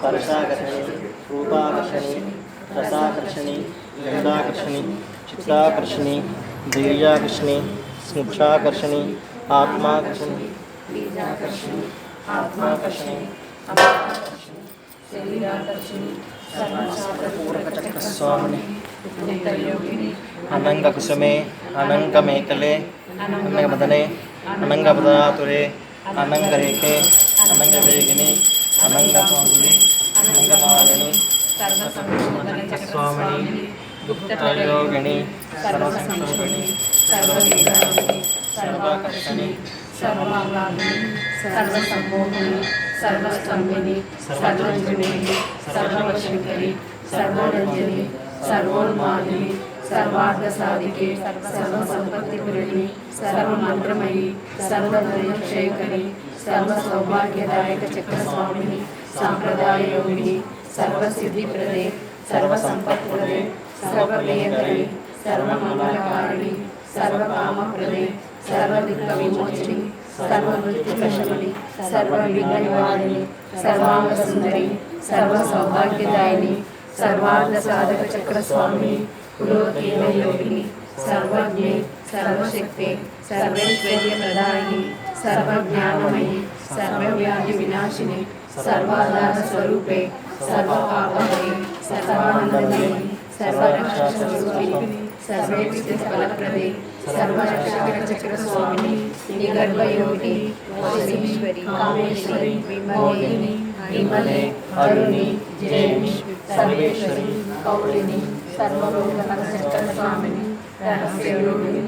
स्पर्शाकर्षणी रूपाकर्षणी रसाकर्षणी गंधाकर्षणी चित्ताकर्षणी धैर्याकर्षणी स्मुक्षाकर्षणी आत्माकर्षणी बीजाकर्षणी आत्माकर्षणी अनाकर्षणी शरीराकर्षणी सर्वशास्त्रपूरकचक्रस्वामिनी योगिनी अनंगकुसुमे अनंगमेकले अनंगमदने अनंगपदनातुरे अनंगरेखे अनंगवेगिनी अनंगपांगुली अनंगमालिनी सर्वसंक्षोभनचक्रस्वामिनी गुप्तयोगिनी सर्वसंक्षोभिनी सर्ववेदायिनी सर्वाकर्षणी सर्वमंगलादिनी सर्वसंमोहिनी सर्वस्तंभिनी सर्वजननी सर्ववशंकरी सर्वरंजनी सर्वोन्मादिनी सर्वार्थसाधिके सर्वसंपत्तिपूरिणी सर्वमंत्रमयी सर्वधर्मक्षयकरी सर्वसौभाग्यदायक चक्रस्वामिनी सांप्रदाययोगिनी सर्वसिद्धिप्रदे सर्वसंपत्प्रदे सर्वप्रियकरी सर्वमंगलकारिणी सर्वकामप्रदे सर्वदुःखविमोचिनी सर्वमृत्युप्रशमनी सर्वविघ्ननिवारिणी सर्वांगसुंदरी सर्वसौभाग्यदायिनी सर्वार्थसाधक चक्रस्वामिनी पुरोहितयोगिनी सर्वज्ञे सर्वशक्ते सर्वैश्वर्यप्रदायिनी सर्वज्ञानमयी सर्वव्याधिविनाशिनी सर्वाधारस्वरूपे सर्वपापहरे सर्वानन्दमयी सर्वरक्षास्वरूपिणी सर्वेष्टिफलप्रदे सर्वरक्षकचक्रस्वामिनी निगर्भयोगिनी वशीश्वरी कामेश्वरी विमोहिनी विमले अरुणी जयिनी सर्वेश्वरी कौलिनी सर्वलोकनरचक्रस्वामिनी रहस्ययोगिनी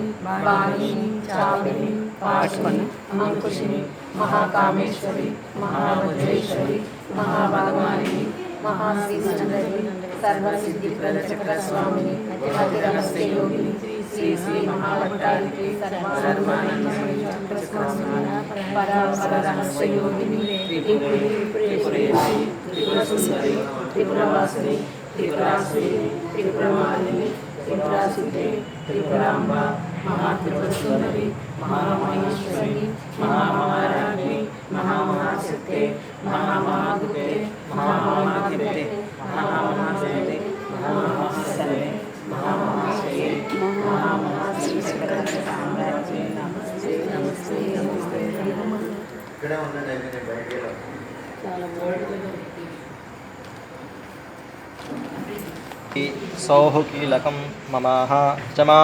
वाणिनी चापिनी पाठिनी अंकुशिनी महाकामेश्वरी महावज्रेश्वरी महाभगवानिनी महासिंहसुंदरी सर्वसिद्धिप्रदचक्रस्वामिनी अतिरहस्ययोगिनी श्री श्री महावट्टालिके सर्वानंदमयी चक्रस्वामिनी परापररहस्ययोगिनी त्रिपुरेश्वरी त्रिपुरसुंदरी त्रिपुरवासिनी त्रिपुरासुरी त्रिपुरमालिनी त्रिपुरासिद्धे त्रिपुरांबा महात्रिपुरसुंदरी महामहेश्वरी महामहाराज्ञी महामहाशक्ते महामहादुते महामहादिते महामहाशक्ते महामहासर्वे महामहाशये महामहाश्रीचक्रसाम्राज्ञे नमस्ते नमस्ते नमस्ते ఇక్కడ ఉన్నది బయట చాలా सौः कीलकं ममाः जमा